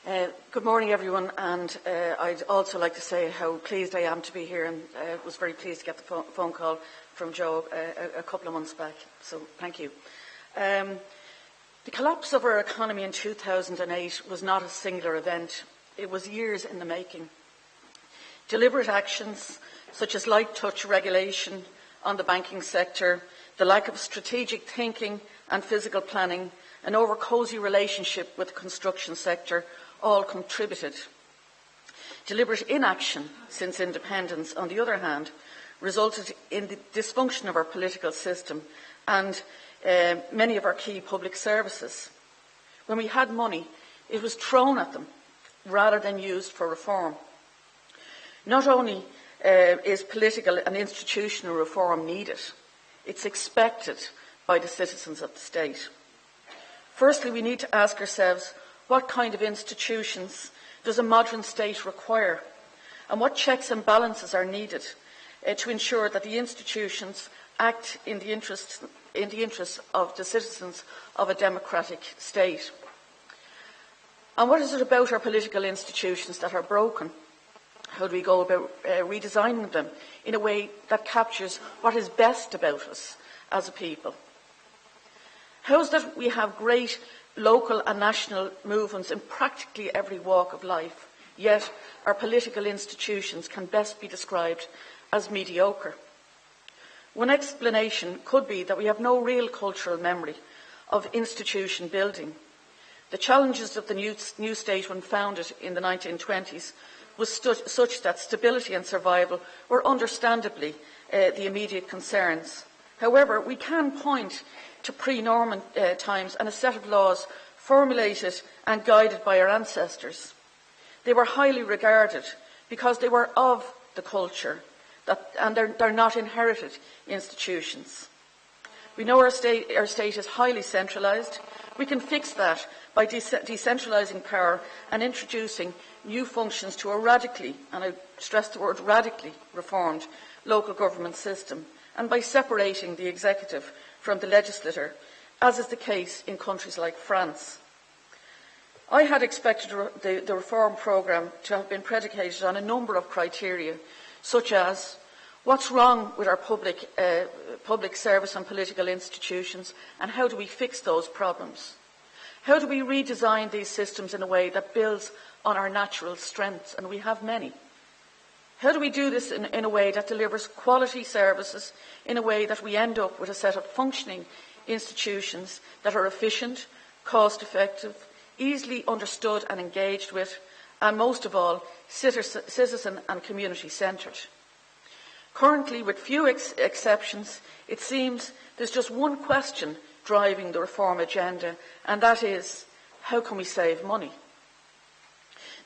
Good morning, everyone, and I'd also like to say how pleased I am to be here, and was very pleased to get the phone call from Joe a couple of months back, so thank you. The collapse of our economy in 2008 was not a singular event. It was years in the making. Deliberate actions, such as light touch regulation on the banking sector, the lack of strategic thinking and physical planning, an over-cosy relationship with the construction sector, all contributed. Deliberate inaction since independence, on the other hand, resulted in the dysfunction of our political system and many of our key public services. When we had money, it was thrown at them rather than used for reform. Not only is political and institutional reform needed, it's expected by the citizens of the state. Firstly, we need to ask ourselves, what kind of institutions does a modern state require? And what checks and balances are needed to ensure that the institutions act in the interests of the citizens of a democratic state? And what is it about our political institutions that are broken? How do we go about redesigning them in a way that captures what is best about us as a people? How is that we have great local and national movements in practically every walk of life, yet our political institutions can best be described as mediocre? One explanation could be that we have no real cultural memory of institution building. The challenges of the new state when founded in the 1920s was such that stability and survival were understandably the immediate concerns. However, we can point to pre-Norman times and a set of laws formulated and guided by our ancestors. They were highly regarded because they were of the culture, and they're not inherited institutions. We know our state is highly centralised. We can fix that by decentralising power and introducing new functions to a radically, and I stress the word radically, reformed local government system, and by separating the executive from the legislature, as is the case in countries like France. I had expected the reform programme to have been predicated on a number of criteria, such as what's wrong with our public service and political institutions, and how do we fix those problems? How do we redesign these systems in a way that builds on our natural strengths, and we have many? How do we do this in a way that delivers quality services, in a way that we end up with a set of functioning institutions that are efficient, cost-effective, easily understood and engaged with, and most of all, citizen and community-centred? Currently, with few exceptions, it seems there's just one question driving the reform agenda, and that is, how can we save money?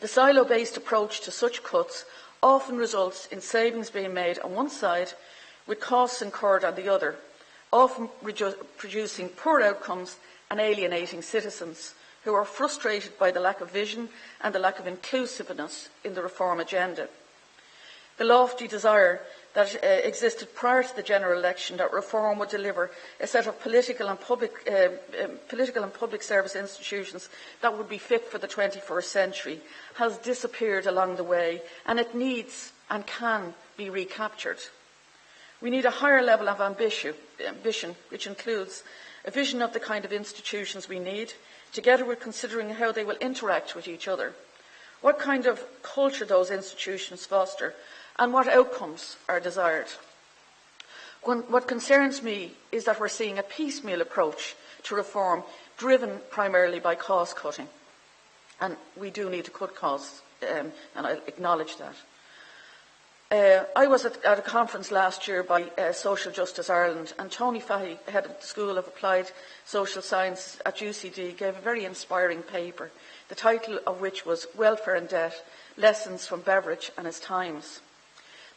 The silo-based approach to such cuts often results in savings being made on one side with costs incurred on the other, often producing poor outcomes and alienating citizens who are frustrated by the lack of vision and the lack of inclusiveness in the reform agenda. The lofty desire that existed prior to the general election that reform would deliver a set of political and public service institutions that would be fit for the 21st century has disappeared along the way, and it needs and can be recaptured. We need a higher level of ambition, which includes a vision of the kind of institutions we need, together with considering how they will interact with each other, what kind of culture those institutions foster, and what outcomes are desired. What concerns me is that we're seeing a piecemeal approach to reform driven primarily by cost cutting. And we do need to cut costs, and I acknowledge that. I was at a conference last year by Social Justice Ireland, and Tony Fahey, head of the School of Applied Social Science at UCD, gave a very inspiring paper, the title of which was Welfare and Debt, Lessons from Beveridge and His Times.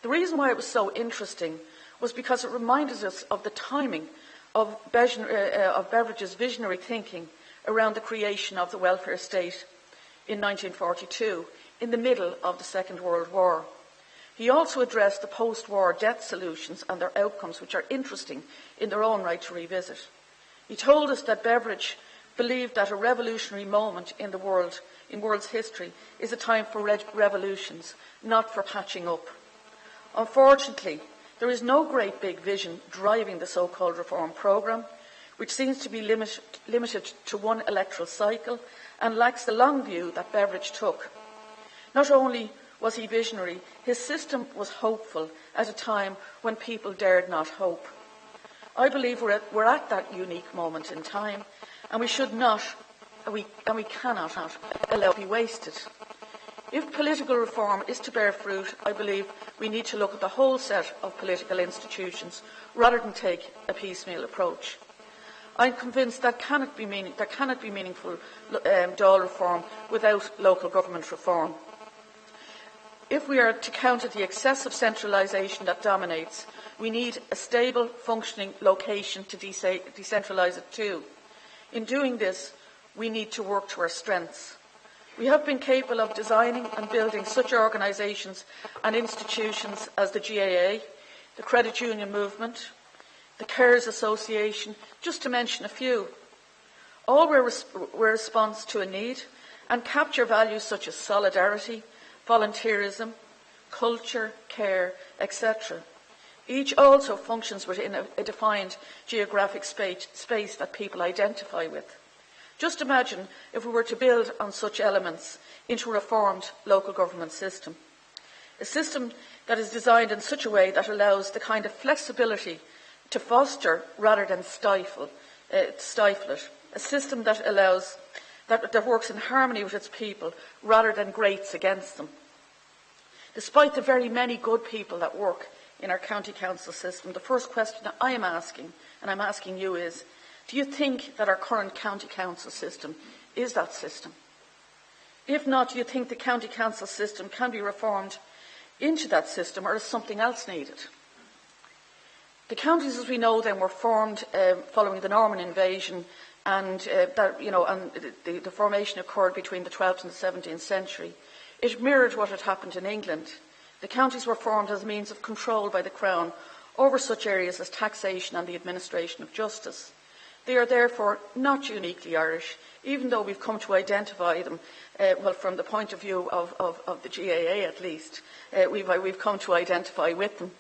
The reason why it was so interesting was because it reminded us of the timing of Beveridge's visionary thinking around the creation of the welfare state in 1942, in the middle of the Second World War. He also addressed the post-war debt solutions and their outcomes, which are interesting in their own right to revisit. He told us that Beveridge believed that a revolutionary moment in world's history, is a time for revolutions, not for patching up. Unfortunately, there is no great big vision driving the so-called reform programme, which seems to be limited to one electoral cycle and lacks the long view that Beveridge took. Not only was he visionary, his system was hopeful at a time when people dared not hope. I believe we're at that unique moment in time, and we should not, and we cannot allow it to be wasted. If political reform is to bear fruit, I believe we need to look at the whole set of political institutions rather than take a piecemeal approach. I'm convinced that cannot be meaningful Dáil reform without local government reform. If we are to counter the excessive centralisation that dominates, we need a stable, functioning location to decentralise it to. In doing this, we need to work to our strengths. We have been capable of designing and building such organisations and institutions as the GAA, the Credit Union Movement, the Carers Association, just to mention a few. All were a response to a need and capture values such as solidarity, volunteerism, culture, care, etc. Each also functions within a defined geographic space that people identify with. Just imagine if we were to build on such elements into a reformed local government system. A system that is designed in such a way that allows the kind of flexibility to foster rather than stifle it. A system that that works in harmony with its people rather than grates against them. Despite the very many good people that work in our county council system, the first question that I am asking, and I'm asking you, is, do you think that our current county council system is that system? If not, do you think the county council system can be reformed into that system, or is something else needed? The counties, as we know them, were formed following the Norman invasion, and the formation occurred between the 12th and the 17th century. It mirrored what had happened in England. The counties were formed as a means of control by the Crown over such areas as taxation and the administration of justice. They are therefore not uniquely Irish, even though we've come to identify them, from the point of view of the GAA at least, we've come to identify with them.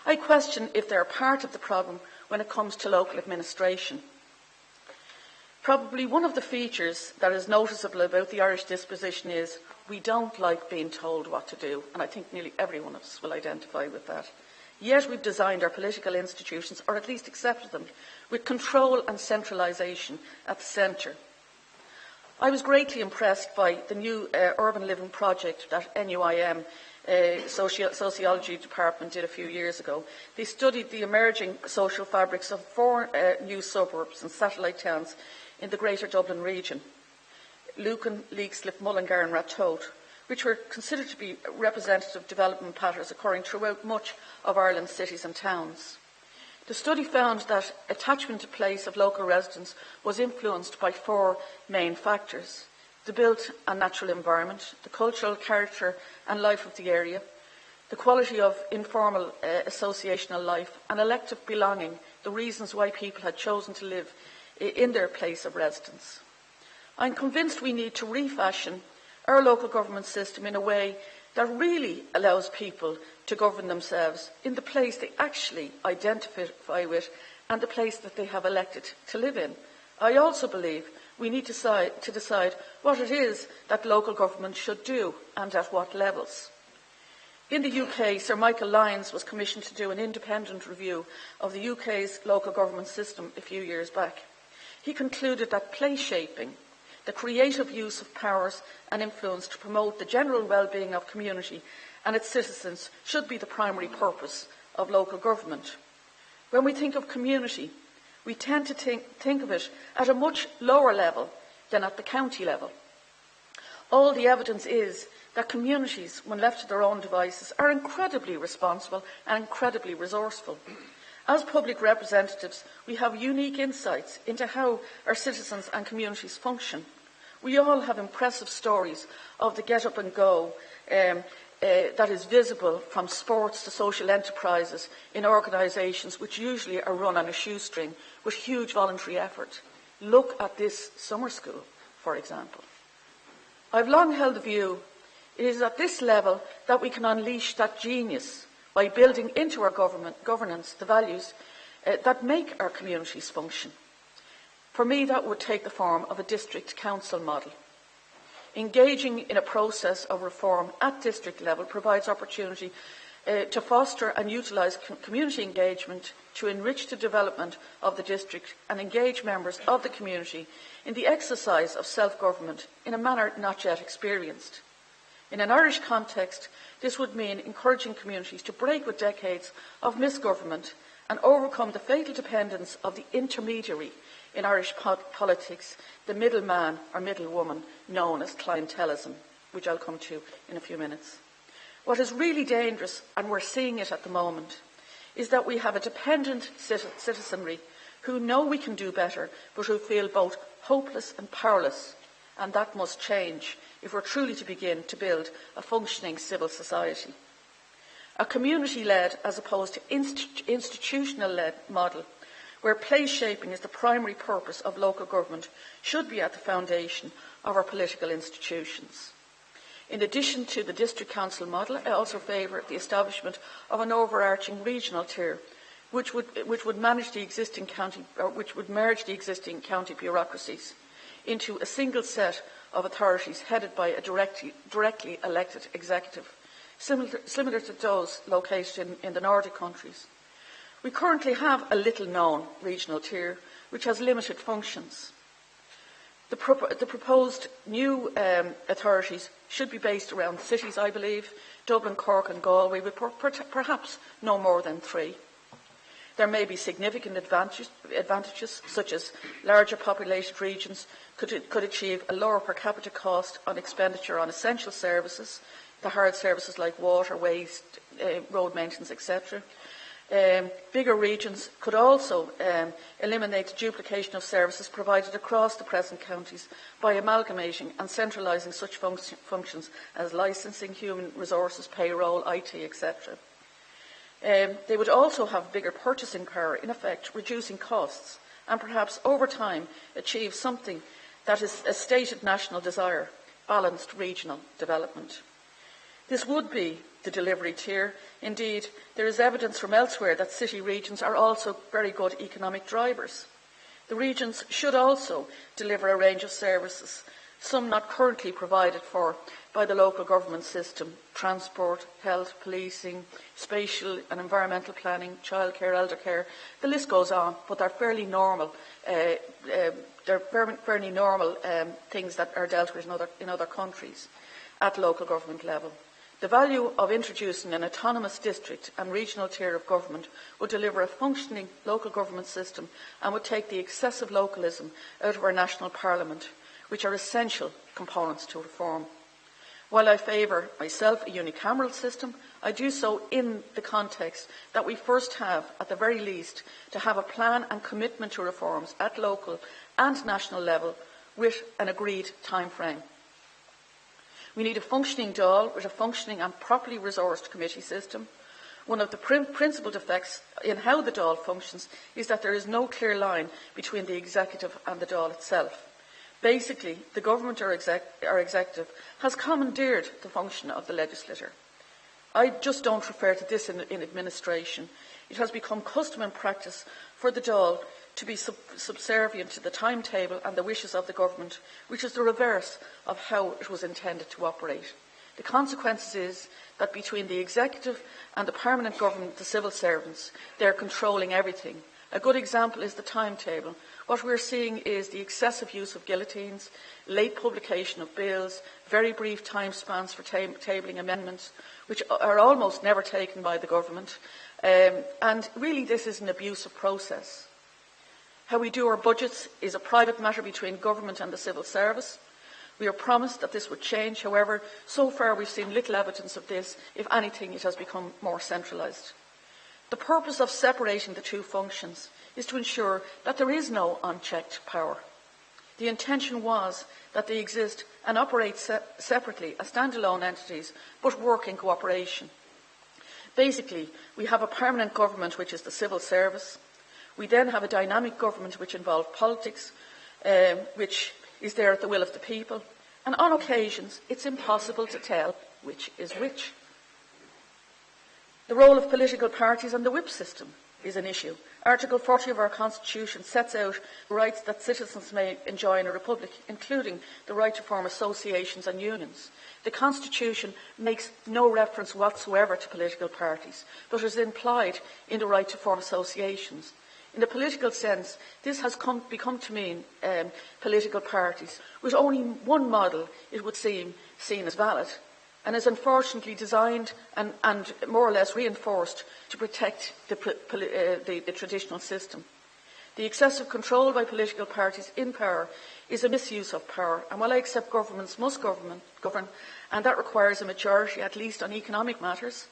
I question if they're part of the problem when it comes to local administration. Probably one of the features that is noticeable about the Irish disposition is we don't like being told what to do, and I think nearly every one of us will identify with that. Yet we've designed our political institutions, or at least accepted them, with control and centralisation at the centre. I was greatly impressed by the new urban living project that NUIM sociology department did a few years ago. They studied the emerging social fabrics of 4 new suburbs and satellite towns in the Greater Dublin region: Lucan, Leixlip, Mullingar and Ratoath, which were considered to be representative development patterns occurring throughout much of Ireland's cities and towns. The study found that attachment to place of local residents was influenced by 4 main factors: the built and natural environment, the cultural character and life of the area, the quality of informal associational life, and elective belonging, the reasons why people had chosen to live in their place of residence. I'm convinced we need to refashion our local government system in a way that really allows people to govern themselves in the place they actually identify with and the place that they have elected to live in. I also believe we need to decide what it is that local government should do and at what levels. In the UK, Sir Michael Lyons was commissioned to do an independent review of the UK's local government system a few years back. He concluded that place shaping, the creative use of powers and influence to promote the general well-being of community and its citizens should be the primary purpose of local government. When we think of community, we tend to think of it at a much lower level than at the county level. All the evidence is that communities, when left to their own devices, are incredibly responsible and incredibly resourceful. As public representatives, we have unique insights into how our citizens and communities function. We all have impressive stories of the get up and go that is visible, from sports to social enterprises in organisations which usually are run on a shoestring with huge voluntary effort. Look at this summer school, for example. I've long held the view it is at this level that we can unleash that genius by building into our governance the values that make our communities function. For me, that would take the form of a district council model. Engaging in a process of reform at district level provides opportunity to foster and utilise community engagement to enrich the development of the district and engage members of the community in the exercise of self-government in a manner not yet experienced. In an Irish context, this would mean encouraging communities to break with decades of misgovernment and overcome the fatal dependence of the intermediary in Irish politics, the middleman or middlewoman known as clientelism, which I'll come to in a few minutes. What is really dangerous, and we're seeing it at the moment, is that we have a dependent citizenry who know we can do better, but who feel both hopeless and powerless, and that must change if we're truly to begin to build a functioning civil society. A community-led as opposed to institutional-led model, where place shaping is the primary purpose of local government, should be at the foundation of our political institutions. In addition to the district council model, I also favour the establishment of an overarching regional tier, which would merge the existing county bureaucracies into a single set of authorities headed by a directly elected executive, similar to those located in the Nordic countries. We currently have a little-known regional tier which has limited functions. The proposed new authorities should be based around cities, I believe, Dublin, Cork and Galway, with perhaps no more than 3. There may be significant advantages, such as larger populated regions could achieve a lower per capita cost on expenditure on essential services, the hard services like water, waste, road maintenance, etc. Bigger regions could also eliminate the duplication of services provided across the present counties by amalgamating and centralising such functions as licensing, human resources, payroll, IT, etc. They would also have bigger purchasing power, in effect reducing costs, and perhaps over time achieve something that is a stated national desire, balanced regional development. This would be the delivery tier. Indeed, there is evidence from elsewhere that city regions are also very good economic drivers. The regions should also deliver a range of services, some not currently provided for by the local government system: transport, health, policing, spatial and environmental planning, childcare, elder care. The list goes on, but they're fairly normal. Fairly normal things that are dealt with in other countries at local government level. The value of introducing an autonomous district and regional tier of government would deliver a functioning local government system and would take the excessive localism out of our national parliament, which are essential components to reform. While I favour myself a unicameral system, I do so in the context that we first have, at the very least, to have a plan and commitment to reforms at local and national level with an agreed time frame. We need a functioning Dáil with a functioning and properly resourced committee system. One of the principal defects in how the Dáil functions is that there is no clear line between the executive and the Dáil itself. Basically, the government or executive has commandeered the function of the legislature. I just don't refer to this in administration. It has become custom and practice for the Dáil to be subservient to the timetable and the wishes of the government, which is the reverse of how it was intended to operate. The consequence is that between the executive and the permanent government, the civil servants, they are controlling everything. A good example is the timetable. What we're seeing is the excessive use of guillotines, late publication of bills, very brief time spans for tabling amendments, which are almost never taken by the government. And really this is an abusive process. How we do our budgets is a private matter between government and the civil service. We are promised that this would change. However, so far we've seen little evidence of this. If anything, it has become more centralised. The purpose of separating the two functions is to ensure that there is no unchecked power. The intention was that they exist and operate separately as standalone entities, but work in cooperation. Basically, we have a permanent government, which is the civil service. We then have a dynamic government which involves politics, which is there at the will of the people, and on occasions it's impossible to tell which is which. The role of political parties and the whip system is an issue. Article 40 of our Constitution sets out the rights that citizens may enjoy in a republic, including the right to form associations and unions. The Constitution makes no reference whatsoever to political parties, but is implied in the right to form associations. In the political sense, this has become to mean political parties, with only one model, it would seem, seen as valid, and is unfortunately designed and more or less reinforced to protect the traditional system. The excessive control by political parties in power is a misuse of power, and while I accept governments must govern, and that requires a majority, at least on economic matters,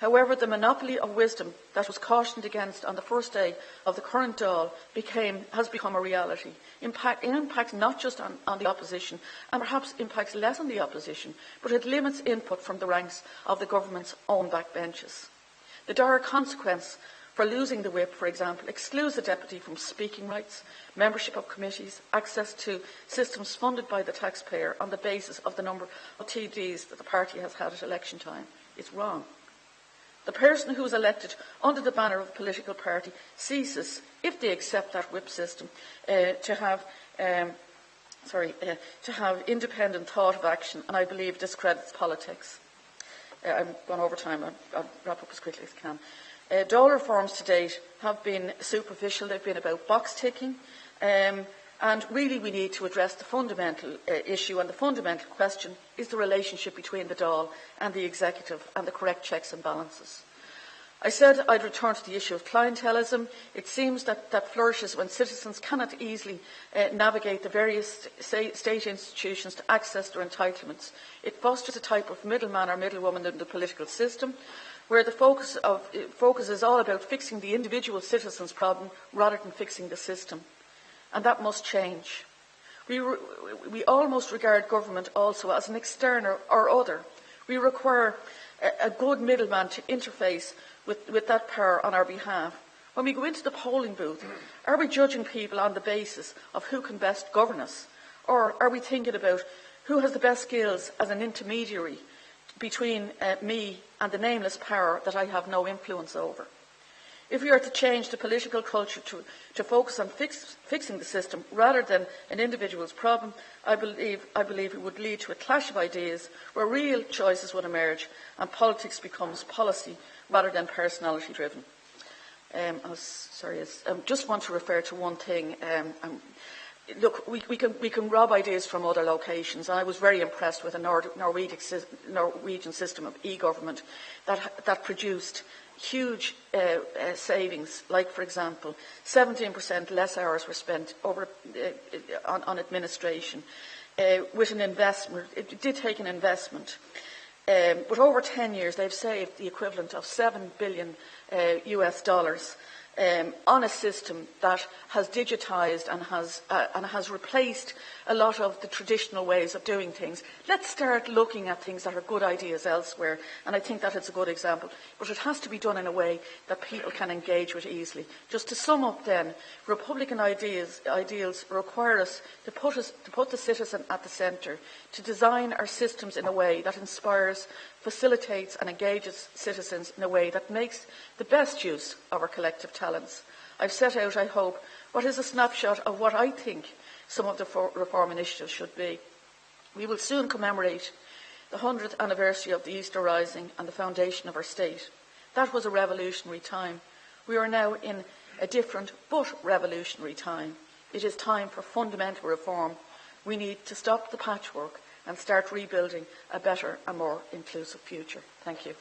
however, the monopoly of wisdom that was cautioned against on the first day of the current Dáil has become a reality. It impacts not just on the opposition, and perhaps impacts less on the opposition, but it limits input from the ranks of the government's own backbenches. The dire consequence for losing the whip, for example, excludes the deputy from speaking rights, membership of committees, access to systems funded by the taxpayer on the basis of the number of TDs that the party has had at election time. It's wrong. The person who is elected under the banner of a political party ceases, if they accept that whip system, to have independent thought of action, and I believe discredits politics. I'm going over time. I'll wrap up as quickly as I can. Dáil reforms to date have been superficial. They've been about box ticking, and really we need to address the fundamental issue, and the fundamental question is the relationship between the Dáil and the executive and the correct checks and balances. I said I'd return to the issue of clientelism. It seems that flourishes when citizens cannot easily navigate the various state institutions to access their entitlements. It fosters a type of middleman or middlewoman in the political system, where the focus is all about fixing the individual citizen's problem rather than fixing the system. And that must change. We almost regard government also as an external or other. We require a good middleman to interface with that power on our behalf. When we go into the polling booth, are we judging people on the basis of who can best govern us? Or are we thinking about who has the best skills as an intermediary between me and the nameless power that I have no influence over? If we are to change the political culture to focus on fixing the system rather than an individual's problem, I believe it would lead to a clash of ideas where real choices would emerge and politics becomes policy rather than personality driven. I just want to refer to one thing. Look, we can rob ideas from other locations. I was very impressed with a Norwegian system of e-government that produced huge savings, like, for example, 17% less hours were spent on administration with an investment. It did take an investment. But over 10 years, they've saved the equivalent of $7 billion US dollars on a system that has digitised and has replaced a lot of the traditional ways of doing things. Let's start looking at things that are good ideas elsewhere, and I think that it's a good example. But it has to be done in a way that people can engage with easily. Just to sum up then, Republican ideals require us to put the citizen at the centre, to design our systems in a way that inspires, facilitates and engages citizens in a way that makes the best use of our collective talents. I've set out, I hope, what is a snapshot of what I think some of the reform initiatives should be. We will soon commemorate the 100th anniversary of the Easter Rising and the foundation of our state. That was a revolutionary time. We are now in a different but revolutionary time. It is time for fundamental reform. We need to stop the patchwork and start rebuilding a better and more inclusive future. Thank you.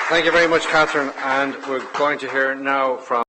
Thank you very much, Catherine. And we're going to hear now from